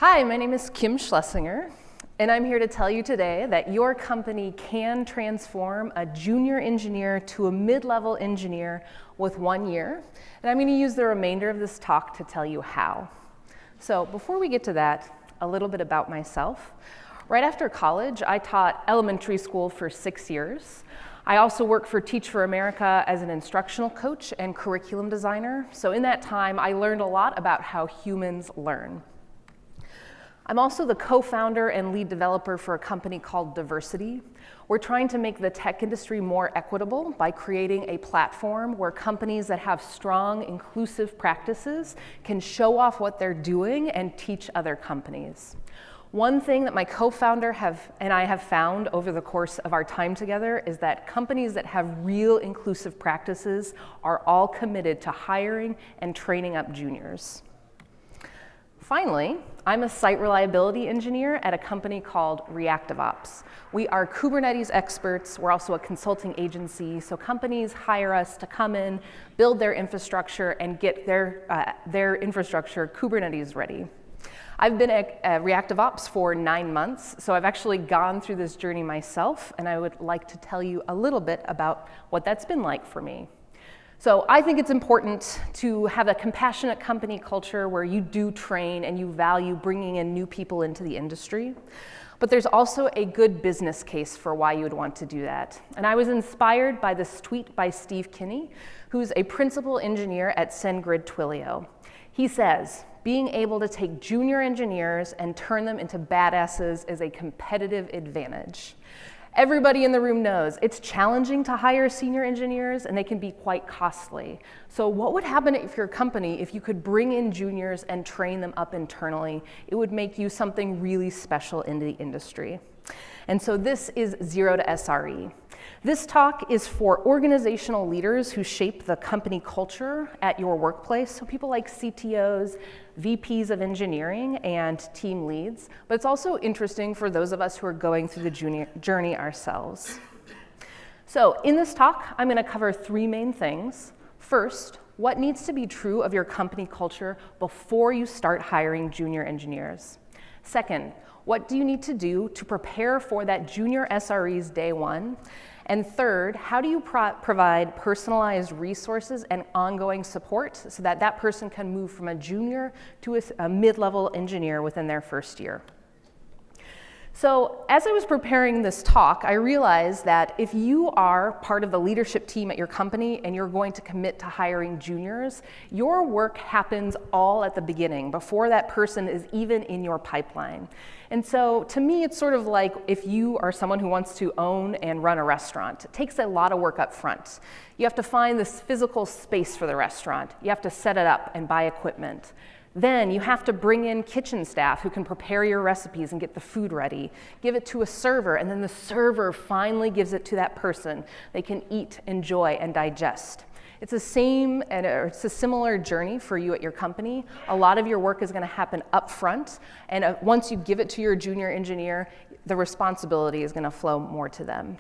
Hi, my name is Kim Schlesinger, and I'm here to tell you today that your company can transform a junior engineer to a mid-level engineer with 1 year. And I'm going to use the remainder of this talk to tell you how. So before we get to that, a little bit about myself. Right after college, I taught elementary school for 6 years. I also worked for TEACHFOR America as an instructional coach and curriculum designer. So in that time, I learned a lot about how humans learn. I'm also the co-founder and lead developer for a company called Diversity. We're trying to make the tech industry more equitable by creating a platform where companies that have strong, inclusive practices can show off what they're doing and teach other companies. One thing that my co-founder and I have found over the course of our time together is that companies that have real inclusive practices are all committed to hiring and training up juniors. Finally, I'm a site reliability engineer at a company called ReactiveOps. We are Kubernetes experts. We're also a consulting agency, so companies hire us to come in, build their infrastructure, and get their infrastructure Kubernetes ready. I've been at ReactiveOps for 9 months, so I've actually gone through this journey myself, and I would like to tell you a little bit about what that's been like for me. So I think it's important to have a compassionate company culture where you do train and you value bringing in new people into the industry. But there's also a good business case for why you would want to do that. And I was inspired by this tweet by Steve Kinney, who's a principal engineer at SendGrid Twilio. He says, being able to take junior engineers and turn them into badasses is a competitive advantage. Everybody in the room knows it's challenging to hire senior engineers and they can be quite costly. So what would happen if your company, if you could bring in juniors and train them up internally? It would make you something really special in the industry. And so this is Zero to SRE. This talk is for organizational leaders who shape the company culture at your workplace, so people like CTOs, VPs of engineering, and team leads. But it's also interesting for those of us who are going through the journey ourselves. So in this talk, I'm going to cover 3 main things. First, what needs to be true of your company culture before you start hiring junior engineers? Second, what do you need to do to prepare for that junior SRE's day one? And third, how do you provide personalized resources and ongoing support so that that person can move from a junior to a mid-level engineer within their first year? So as I was preparing this talk, I realized that if you are part of the leadership team at your company and you're going to commit to hiring juniors, your work happens all at the beginning, before that person is even in your pipeline. And so to me, it's sort of like if you are someone who wants to own and run a restaurant. It takes a lot of work up front. You have to find this physical space for the restaurant. You have to set it up and buy equipment. Then you have to bring in kitchen staff who can prepare your recipes and get the food ready. Give it to a server, and then the server finally gives it to that person. They can eat, enjoy, and digest. It's a similar journey for you at your company. A lot of your work is going to happen up front, and once you give it to your junior engineer, the responsibility is going to flow more to them.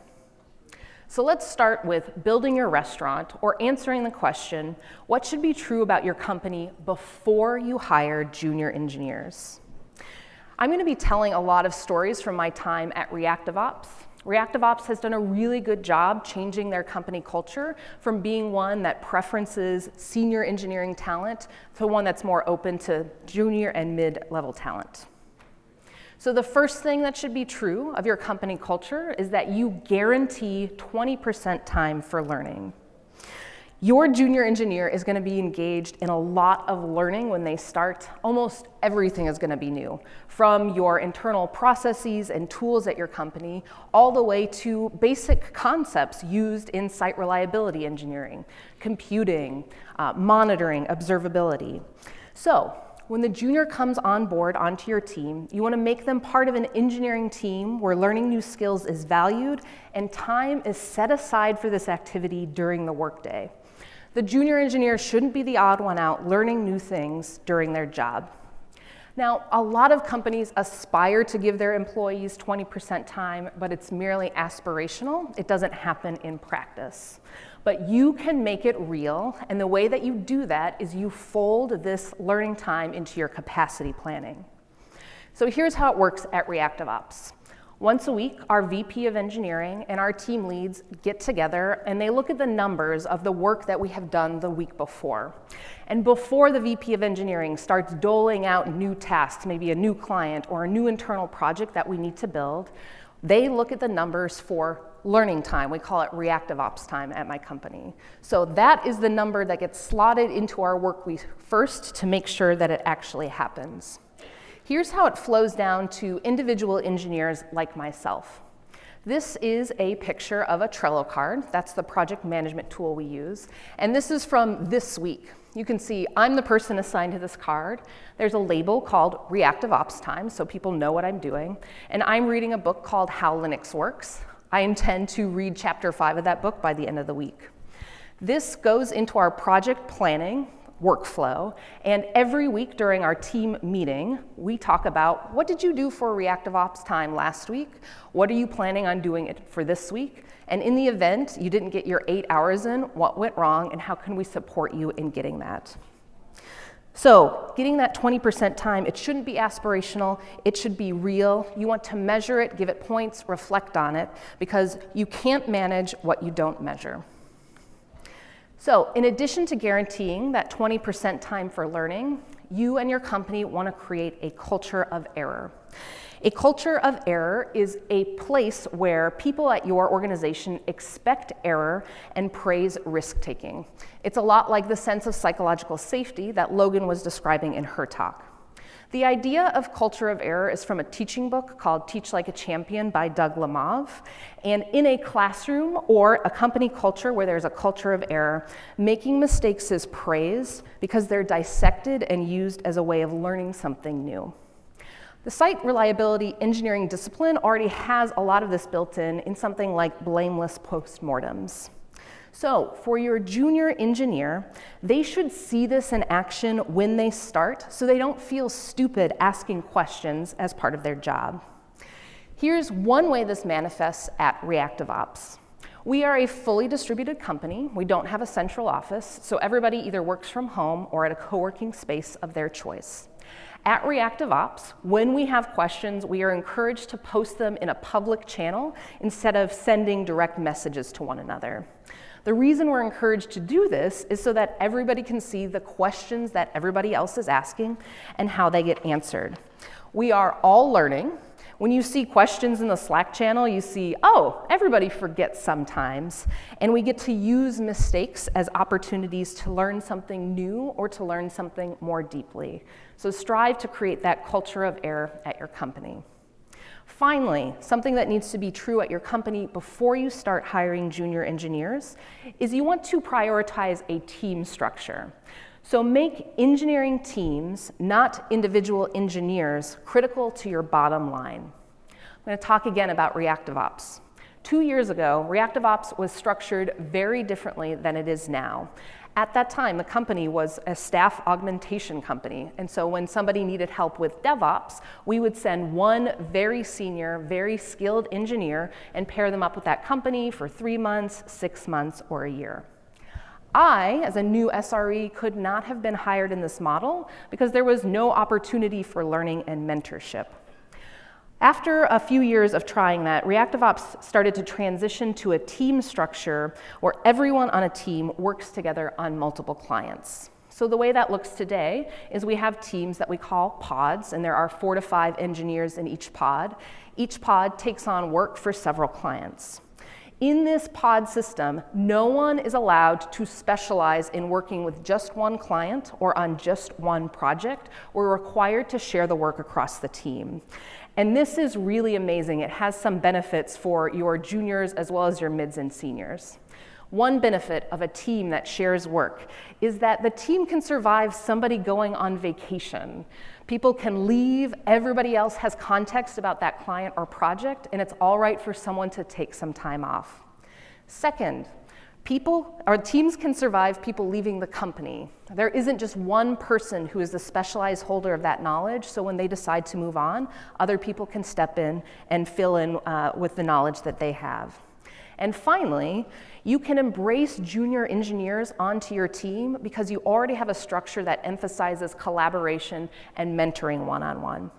So let's start with building your restaurant or answering the question, what should be true about your company before you hire junior engineers? I'm going to be telling a lot of stories from my time at ReactiveOps. ReactiveOps has done a really good job changing their company culture from being one that preferences senior engineering talent to one that's more open to junior and mid-level talent. So the first thing that should be true of your company culture is that you guarantee 20% time for learning. Your junior engineer is going to be engaged in a lot of learning when they start. Almost everything is going to be new, from your internal processes and tools at your company, all the way to basic concepts used in site reliability engineering, computing, monitoring, observability. So when the junior comes on board onto your team, you want to make them part of an engineering team where learning new skills is valued and time is set aside for this activity during the workday. The junior engineer shouldn't be the odd one out learning new things during their job. Now, a lot of companies aspire to give their employees 20% time, but it's merely aspirational. It doesn't happen in practice. But you can make it real, and the way that you do that is you fold this learning time into your capacity planning. So here's how it works at ReactiveOps. Once a week, our VP of engineering and our team leads get together and they look at the numbers of the work that we have done the week before. And before the VP of engineering starts doling out new tasks, maybe a new client or a new internal project that we need to build, they look at the numbers for learning time. We call it ReactiveOps time at my company. So that is the number that gets slotted into our work week first to make sure that it actually happens. Here's how it flows down to individual engineers like myself. This is a picture of a Trello card. That's the project management tool we use. And this is from this week. You can see I'm the person assigned to this card. There's a label called ReactiveOps time, so people know what I'm doing. And I'm reading a book called How Linux Works. I intend to read chapter 5 of that book by the end of the week. This goes into our project planning workflow, and every week during our team meeting, we talk about what did you do for ReactiveOps time last week? What are you planning on doing it for this week? And in the event you didn't get your 8 hours in, what went wrong, and how can we support you in getting that? So getting that 20% time, it shouldn't be aspirational, it should be real. You want to measure it, give it points, reflect on it, because you can't manage what you don't measure. So in addition to guaranteeing that 20% time for learning, you and your company want to create a culture of error. A culture of error is a place where people at your organization expect error and praise risk-taking. It's a lot like the sense of psychological safety that Logan was describing in her talk. The idea of culture of error is from a teaching book called Teach Like a Champion by Doug Lemov. And in a classroom or a company culture where there's a culture of error, making mistakes is praised because they're dissected and used as a way of learning something new. The site reliability engineering discipline already has a lot of this built in something like blameless postmortems. So for your junior engineer, they should see this in action when they start so they don't feel stupid asking questions as part of their job. Here's one way this manifests at ReactiveOps. We are a fully distributed company. We don't have a central office, so everybody either works from home or at a co-working space of their choice. At ReactiveOps, when we have questions, we are encouraged to post them in a public channel instead of sending direct messages to one another. The reason we're encouraged to do this is so that everybody can see the questions that everybody else is asking and how they get answered. We are all learning. When you see questions in the Slack channel, you see, oh, everybody forgets sometimes. And we get to use mistakes as opportunities to learn something new or to learn something more deeply. So strive to create that culture of error at your company. Finally, something that needs to be true at your company before you start hiring junior engineers is you want to prioritize a team structure. So make engineering teams, not individual engineers, critical to your bottom line. I'm going to talk again about ReactiveOps. 2 years ago, ReactiveOps was structured very differently than it is now. At that time, the company was a staff augmentation company, and so when somebody needed help with DevOps, we would send one very senior, very skilled engineer and pair them up with that company for 3 months, 6 months, or a year. I, as a new SRE, could not have been hired in this model because there was no opportunity for learning and mentorship. After a few years of trying that, ReactiveOps started to transition to a team structure where everyone on a team works together on multiple clients. So the way that looks today is we have teams that we call pods, and there are 4 to 5 engineers in each pod. Each pod takes on work for several clients. In this pod system, no one is allowed to specialize in working with just one client or on just one project. We're required to share the work across the team. And this is really amazing. It has some benefits for your juniors as well as your mids and seniors. One benefit of a team that shares work is that the team can survive somebody going on vacation. People can leave, everybody else has context about that client or project, and it's all right for someone to take some time off. Second, teams can survive people leaving the company. There isn't just one person who is the specialized holder of that knowledge, so when they decide to move on, other people can step in and fill in with the knowledge that they have. And finally, you can embrace junior engineers onto your team because you already have a structure that emphasizes collaboration and mentoring one-on-one.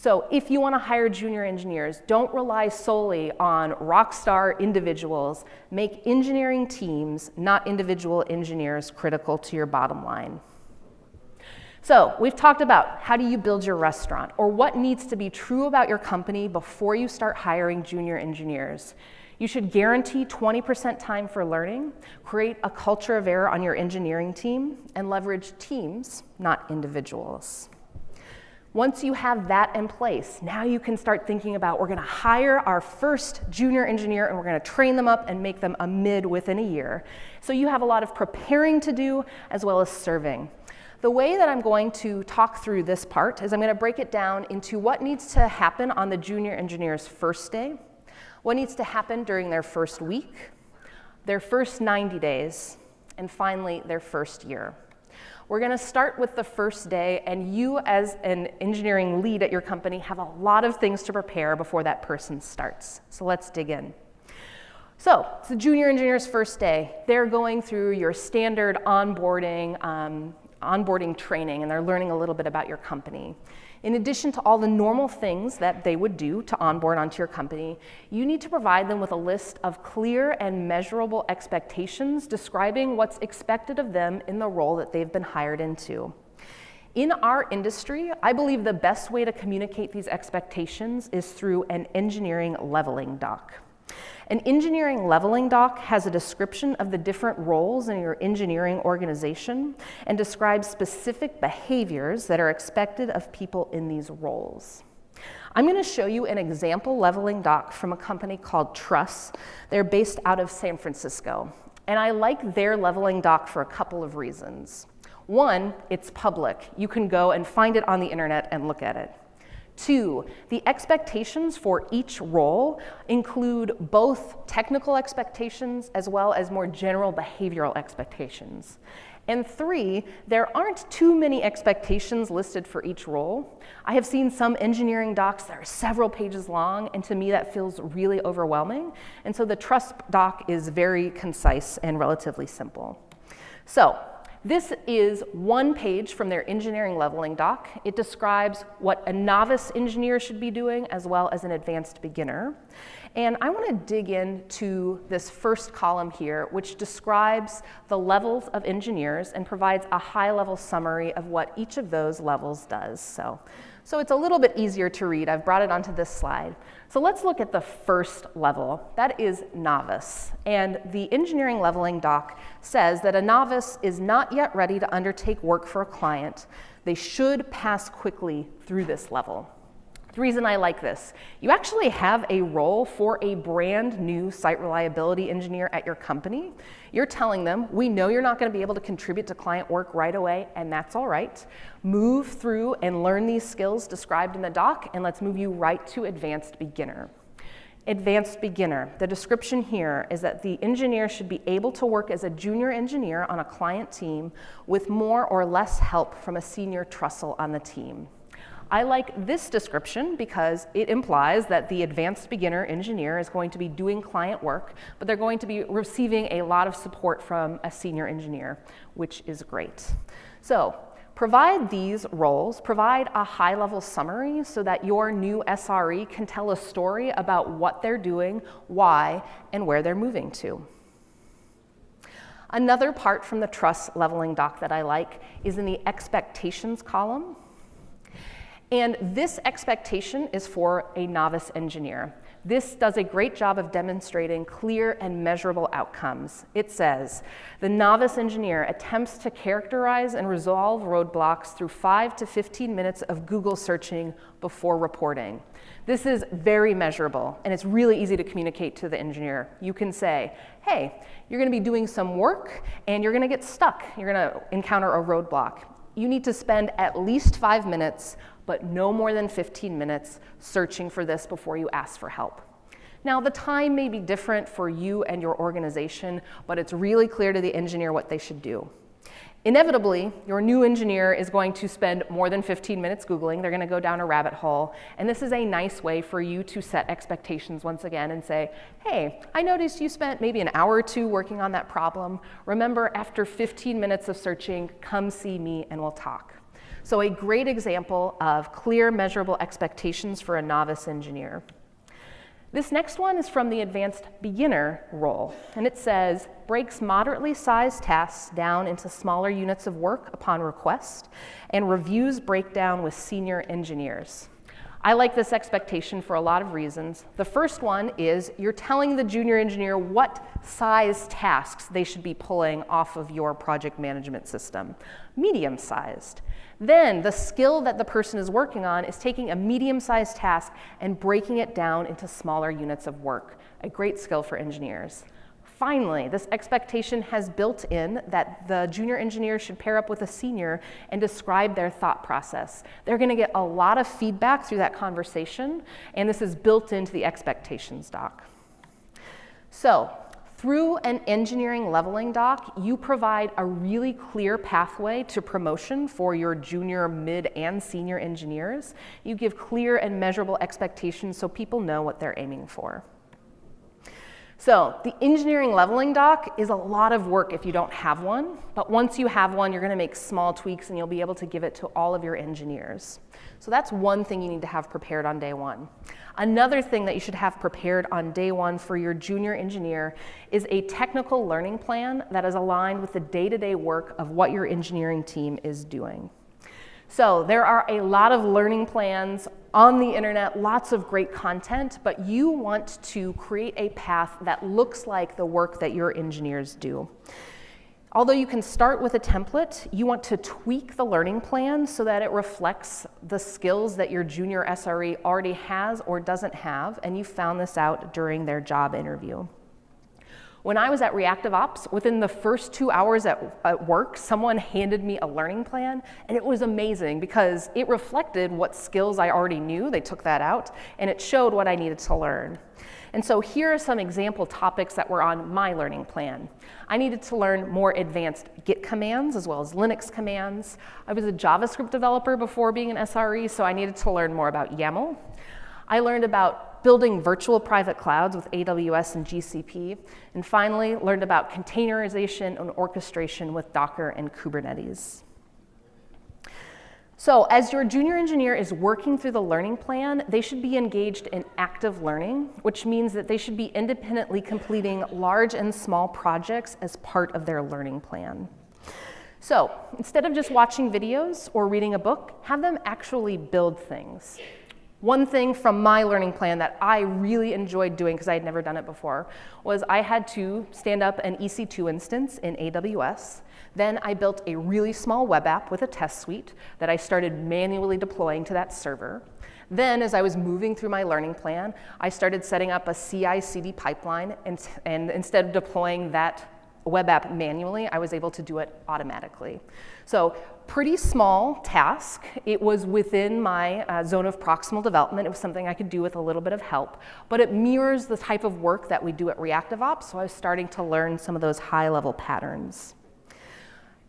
So if you want to hire junior engineers, don't rely solely on rock star individuals. Make engineering teams, not individual engineers, critical to your bottom line. So we've talked about how do you build your restaurant, or what needs to be true about your company before you start hiring junior engineers. You should guarantee 20% time for learning, create a culture of error on your engineering team, and leverage teams, not individuals. Once you have that in place, now you can start thinking about, we're gonna hire our first junior engineer and we're gonna train them up and make them a mid within a year. So you have a lot of preparing to do as well as serving. The way that I'm going to talk through this part is I'm gonna break it down into what needs to happen on the junior engineer's first day, what needs to happen during their first week, their first 90 days, and finally their first year. We're gonna start with the first day, and you as an engineering lead at your company have a lot of things to prepare before that person starts. So let's dig in. So it's the junior engineer's first day. They're going through your standard onboarding training, and they're learning a little bit about your company. In addition to all the normal things that they would do to onboard onto your company, you need to provide them with a list of clear and measurable expectations describing what's expected of them in the role that they've been hired into. In our industry, I believe the best way to communicate these expectations is through an engineering leveling doc. An engineering leveling doc has a description of the different roles in your engineering organization and describes specific behaviors that are expected of people in these roles. I'm going to show you an example leveling doc from a company called Truss. They're based out of San Francisco, and I like their leveling doc for a couple of reasons. One, it's public. You can go and find it on the internet and look at it. Two, the expectations for each role include both technical expectations as well as more general behavioral expectations. And three, there aren't too many expectations listed for each role. I have seen some engineering docs that are several pages long, and to me that feels really overwhelming. And so the Trust doc is very concise and relatively simple. So this is one page from their engineering leveling doc. It describes what a novice engineer should be doing as well as an advanced beginner. And I want to dig into this first column here, which describes the levels of engineers and provides a high-level summary of what each of those levels does. So it's a little bit easier to read. I've brought it onto this slide. So let's look at the first level. That is novice. And the engineering leveling doc says that a novice is not yet ready to undertake work for a client. They should pass quickly through this level. The reason I like this, you actually have a role for a brand new site reliability engineer at your company. You're telling them, we know you're not going to be able to contribute to client work right away, and that's all right. Move through and learn these skills described in the doc, and let's move you right to advanced beginner. Advanced beginner, the description here is that the engineer should be able to work as a junior engineer on a client team with more or less help from a senior trussel on the team. I like this description because it implies that the advanced beginner engineer is going to be doing client work, but they're going to be receiving a lot of support from a senior engineer, which is great. So provide these roles, provide a high-level summary so that your new SRE can tell a story about what they're doing, why, and where they're moving to. Another part from the Trust leveling doc that I like is in the expectations column. And this expectation is for a novice engineer. This does a great job of demonstrating clear and measurable outcomes. It says, the novice engineer attempts to characterize and resolve roadblocks through 5 to 15 minutes of Google searching before reporting. This is very measurable, and it's really easy to communicate to the engineer. You can say, hey, you're gonna be doing some work, and you're gonna get stuck. You're gonna encounter a roadblock. You need to spend at least 5 minutes, but no more than 15 minutes searching for this before you ask for help. Now, the time may be different for you and your organization, but it's really clear to the engineer what they should do. Inevitably, your new engineer is going to spend more than 15 minutes Googling. They're going to go down a rabbit hole. And this is a nice way for you to set expectations once again and say, hey, I noticed you spent maybe an hour or two working on that problem. Remember, after 15 minutes of searching, come see me and we'll talk. So a great example of clear, measurable expectations for a novice engineer. This next one is from the advanced beginner role, and it says, breaks moderately sized tasks down into smaller units of work upon request, and reviews breakdown with senior engineers. I like this expectation for a lot of reasons. The first one is you're telling the junior engineer what size tasks they should be pulling off of your project management system. Medium-sized. Then the skill that the person is working on is taking a medium-sized task and breaking it down into smaller units of work. A great skill for engineers. Finally, this expectation has built in that the junior engineer should pair up with a senior and describe their thought process. They're going to get a lot of feedback through that conversation, and this is built into the expectations doc. So, through an engineering leveling doc, you provide a really clear pathway to promotion for your junior, mid, and senior engineers. You give clear and measurable expectations so people know what they're aiming for. So the engineering leveling doc is a lot of work if you don't have one, but once you have one, you're going to make small tweaks and you'll be able to give it to all of your engineers. So that's one thing you need to have prepared on day one. Another thing that you should have prepared on day one for your junior engineer is a technical learning plan that is aligned with the day-to-day work of what your engineering team is doing. So there are a lot of learning plans on the internet, lots of great content, but you want to create a path that looks like the work that your engineers do. Although you can start with a template, you want to tweak the learning plan so that it reflects the skills that your junior SRE already has or doesn't have, and you found this out during their job interview. When I was at ReactiveOps, within the first 2 hours at work, someone handed me a learning plan, and it was amazing because it reflected what skills I already knew. They took that out, and it showed what I needed to learn. And so here are some example topics that were on my learning plan. I needed to learn more advanced Git commands as well as Linux commands. I was a JavaScript developer before being an SRE, so I needed to learn more about YAML. I learned about building virtual private clouds with AWS and GCP, and finally learned about containerization and orchestration with Docker and Kubernetes. So as your junior engineer is working through the learning plan, they should be engaged in active learning, which means that they should be independently completing large and small projects as part of their learning plan. So instead of just watching videos or reading a book, have them actually build things. One thing from my learning plan that I really enjoyed doing, because I had never done it before, was I had to stand up an EC2 instance in AWS. Then I built a really small web app with a test suite that I started manually deploying to that server. Then, as I was moving through my learning plan, I started setting up a CI/CD pipeline, and instead of deploying that web app manually, I was able to do it automatically. So pretty small task. It was within my zone of proximal development. It was something I could do with a little bit of help, but it mirrors the type of work that we do at ReactiveOps, so I was starting to learn some of those high-level patterns.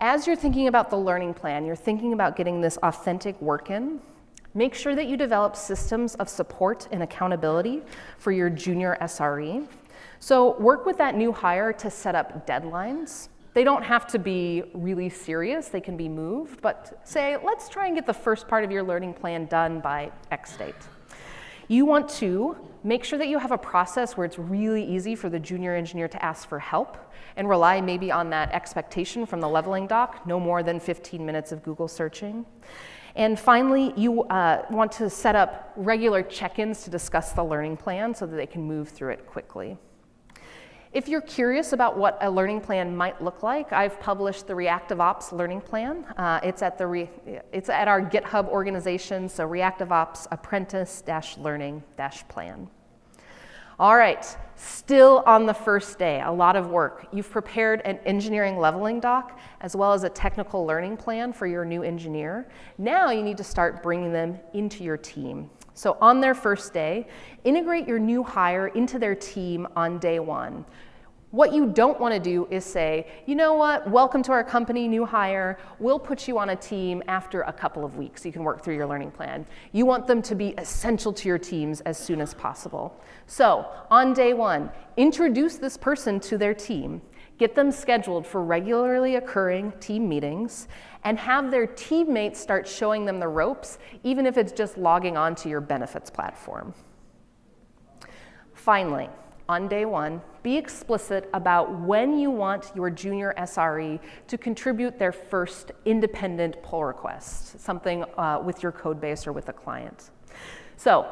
As you're thinking about the learning plan, you're thinking about getting this authentic work in. Make sure that you develop systems of support and accountability for your junior SRE. So work with that new hire to set up deadlines. They don't have to be really serious, they can be moved, but say, let's try and get the first part of your learning plan done by X date. You want to make sure that you have a process where it's really easy for the junior engineer to ask for help and rely maybe on that expectation from the leveling doc, no more than 15 minutes of Google searching. And finally, you want to set up regular check-ins to discuss the learning plan so that they can move through it quickly. If you're curious about what a learning plan might look like, I've published the ReactiveOps learning plan. It's at our GitHub organization, so ReactiveOps apprentice-learning-plan. All right, still on the first day, a lot of work. You've prepared an engineering leveling doc as well as a technical learning plan for your new engineer. Now you need to start bringing them into your team. So on their first day, integrate your new hire into their team on day one. What you don't want to do is say, you know what, welcome to our company, new hire. We'll put you on a team after a couple of weeks so you can work through your learning plan. You want them to be essential to your teams as soon as possible. So on day one, introduce this person to their team. Get them scheduled for regularly occurring team meetings, and have their teammates start showing them the ropes, even if it's just logging on to your benefits platform. Finally, on day one, be explicit about when you want your junior SRE to contribute their first independent pull request, something with your code base or with a client. So,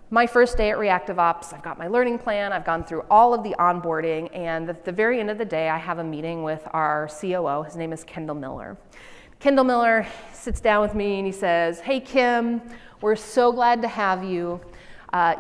my first day at ReactiveOps, I've got my learning plan, I've gone through all of the onboarding, and at the very end of the day, I have a meeting with our COO. His name is Kendall Miller. Kendall Miller sits down with me and he says, "Hey Kim, we're so glad to have you.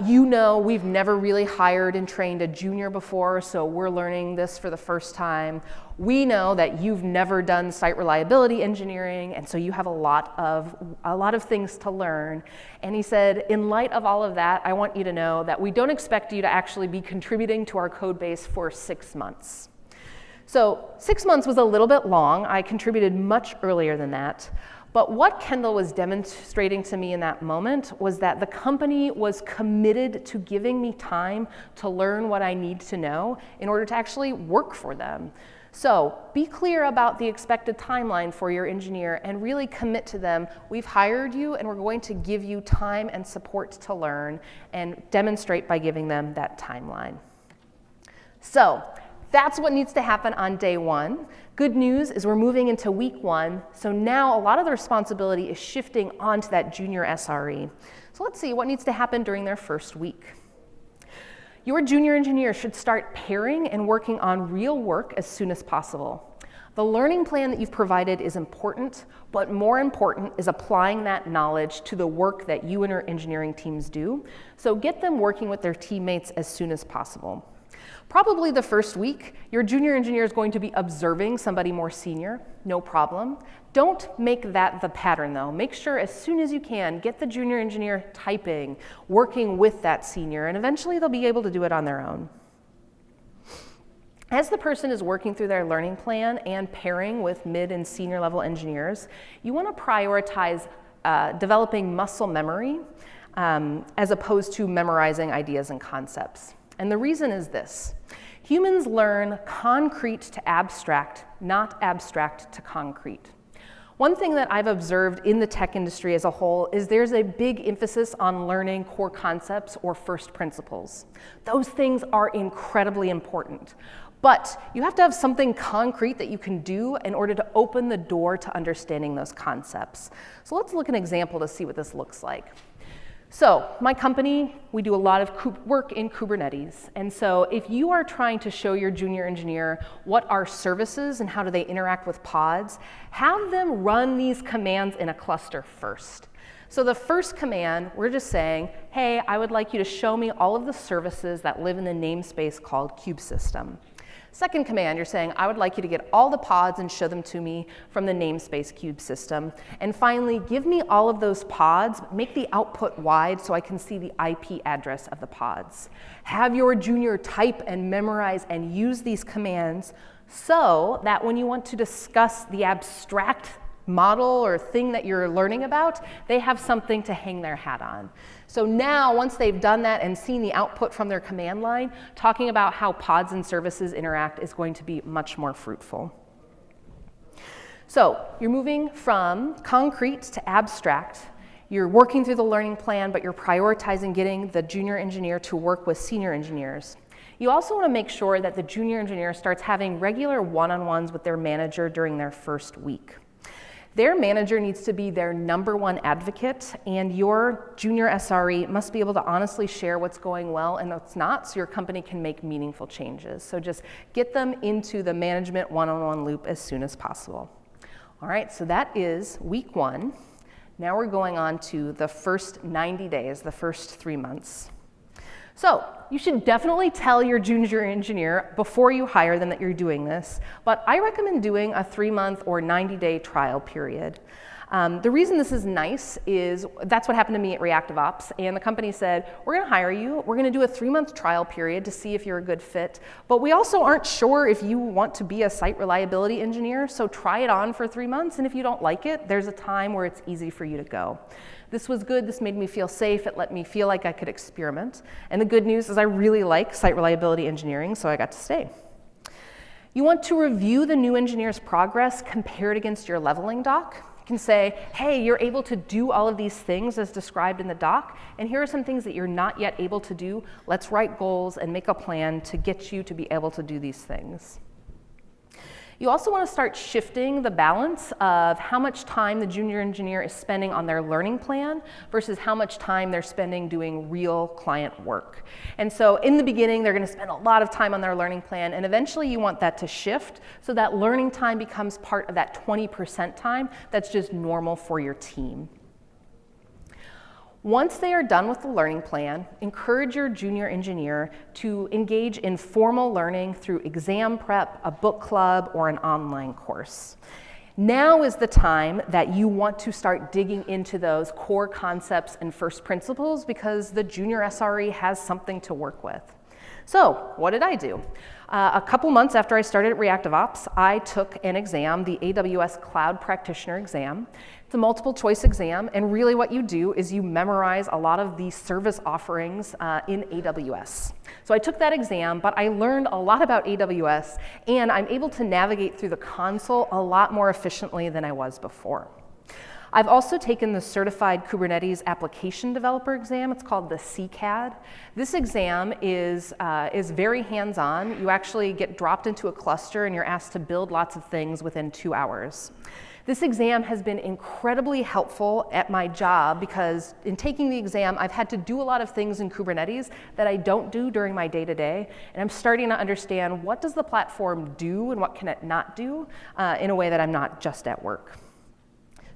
You know, we've never really hired and trained a junior before, so we're learning this for the first time. We know that you've never done site reliability engineering, and so you have a lot of things to learn." And he said, "In light of all of that, I want you to know that we don't expect you to actually be contributing to our code base for 6 months." So 6 months was a little bit long. I contributed much earlier than that. But what Kendall was demonstrating to me in that moment was that the company was committed to giving me time to learn what I need to know in order to actually work for them. So be clear about the expected timeline for your engineer and really commit to them. We've hired you and we're going to give you time and support to learn, and demonstrate by giving them that timeline. So that's what needs to happen on day one. Good news is we're moving into week one, so now a lot of the responsibility is shifting onto that junior SRE. So let's see what needs to happen during their first week. Your junior engineer should start pairing and working on real work as soon as possible. The learning plan that you've provided is important, but more important is applying that knowledge to the work that you and your engineering teams do. So get them working with their teammates as soon as possible. Probably the first week, your junior engineer is going to be observing somebody more senior, no problem. Don't make that the pattern though. Make sure as soon as you can, get the junior engineer typing, working with that senior, and eventually they'll be able to do it on their own. As the person is working through their learning plan and pairing with mid and senior level engineers, you want to prioritize developing muscle memory as opposed to memorizing ideas and concepts. And the reason is this: humans learn concrete to abstract, not abstract to concrete. One thing that I've observed in the tech industry as a whole is there's a big emphasis on learning core concepts or first principles. Those things are incredibly important, but you have to have something concrete that you can do in order to open the door to understanding those concepts. So let's look at an example to see what this looks like. So my company, we do a lot of work in Kubernetes. And so if you are trying to show your junior engineer what are services and how do they interact with pods, have them run these commands in a cluster first. So the first command, we're just saying, hey, I would like you to show me all of the services that live in the namespace called kubesystem. Second command, you're saying, I would like you to get all the pods and show them to me from the namespace kubesystem. And finally, give me all of those pods, make the output wide so I can see the IP address of the pods. Have your junior type and memorize and use these commands so that when you want to discuss the abstract model or thing that you're learning about, they have something to hang their hat on. So now, once they've done that and seen the output from their command line, talking about how pods and services interact is going to be much more fruitful. So you're moving from concrete to abstract. You're working through the learning plan, but you're prioritizing getting the junior engineer to work with senior engineers. You also want to make sure that the junior engineer starts having regular one-on-ones with their manager during their first week. Their manager needs to be their #1 advocate, and your junior SRE must be able to honestly share what's going well and what's not so your company can make meaningful changes. So just get them into the management one-on-one loop as soon as possible. All right, so that is week 1. Now we're going on to the first 90 days, the first 3 months. So you should definitely tell your junior engineer before you hire them that you're doing this, but I recommend doing a 3-month or 90-day trial period. The reason this is nice is that's what happened to me at ReactiveOps, and the company said, we're going to hire you, we're going to do a 3-month trial period to see if you're a good fit, but we also aren't sure if you want to be a site reliability engineer, so try it on for 3 months, and if you don't like it, there's a time where it's easy for you to go. This was good, this made me feel safe, it let me feel like I could experiment, and the good news is I really like site reliability engineering, so I got to stay. You want to review the new engineer's progress compared against your leveling doc. You can say, hey, you're able to do all of these things as described in the doc, and here are some things that you're not yet able to do. Let's write goals and make a plan to get you to be able to do these things. You also want to start shifting the balance of how much time the junior engineer is spending on their learning plan versus how much time they're spending doing real client work. And so in the beginning, they're going to spend a lot of time on their learning plan, and eventually you want that to shift so that learning time becomes part of that 20% time that's just normal for your team. Once they are done with the learning plan, encourage your junior engineer to engage in formal learning through exam prep, a book club, or an online course. Now is the time that you want to start digging into those core concepts and first principles because the junior SRE has something to work with. So what did I do? A couple months after I started at ReactiveOps, I took an exam, the AWS Cloud Practitioner exam. It's a multiple choice exam, and really what you do is you memorize a lot of the service offerings in AWS. So I took that exam, but I learned a lot about AWS, and I'm able to navigate through the console a lot more efficiently than I was before. I've also taken the Certified Kubernetes Application Developer exam. It's called the CCAD. This exam is very hands-on. You actually get dropped into a cluster and you're asked to build lots of things within 2 hours. This exam has been incredibly helpful at my job because in taking the exam, I've had to do a lot of things in Kubernetes that I don't do during my day-to-day, and I'm starting to understand what does the platform do and what can it not do in a way that I'm not just at work.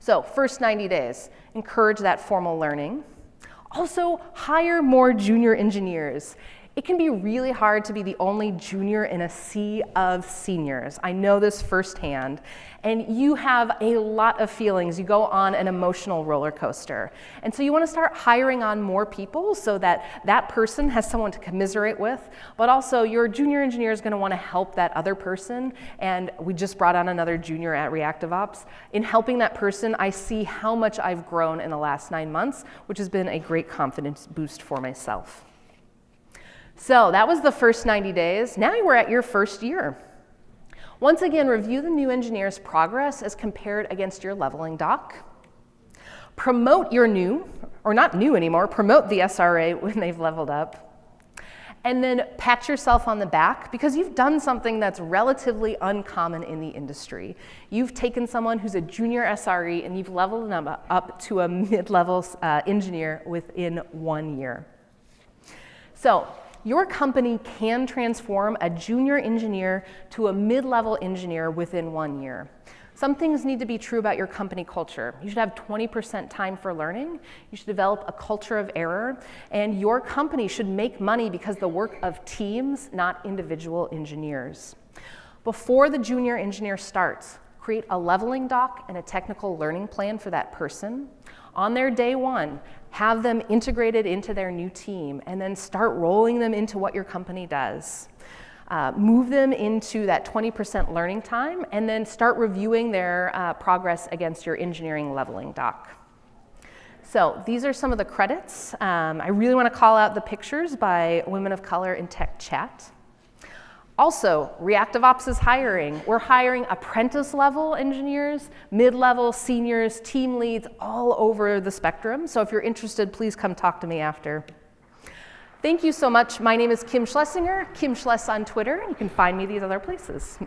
So first 90 days, encourage that formal learning. Also, hire more junior engineers. It can be really hard to be the only junior in a sea of seniors. I know this firsthand. And you have a lot of feelings. You go on an emotional roller coaster. And so you want to start hiring on more people so that that person has someone to commiserate with, but also your junior engineer is going to want to help that other person. And we just brought on another junior at ReactiveOps. In helping that person, I see how much I've grown in the last 9 months, which has been a great confidence boost for myself. So that was the first 90 days. Now we're at your first year. Once again, review the new engineer's progress as compared against your leveling doc. Promote your new, or not new anymore, promote the SRE when they've leveled up. And then pat yourself on the back because you've done something that's relatively uncommon in the industry. You've taken someone who's a junior SRE and you've leveled them up to a mid-level engineer within 1 year. So, your company can transform a junior engineer to a mid-level engineer within 1 year. Some things need to be true about your company culture. You should have 20% time for learning. You should develop a culture of error. And your company should make money because the work of teams, not individual engineers. Before the junior engineer starts, create a leveling doc and a technical learning plan for that person. On their day one, have them integrated into their new team, and then start rolling them into what your company does. Move them into that 20% learning time, and then start reviewing their progress against your engineering leveling doc. So these are some of the credits. I really want to call out the pictures by women of color in tech chat. Also, ReactiveOps is hiring. We're hiring apprentice-level engineers, mid-level, seniors, team leads, all over the spectrum. So if you're interested, please come talk to me after. Thank you so much. My name is Kim Schlesinger, Kim Schless on Twitter. You can find me these other places.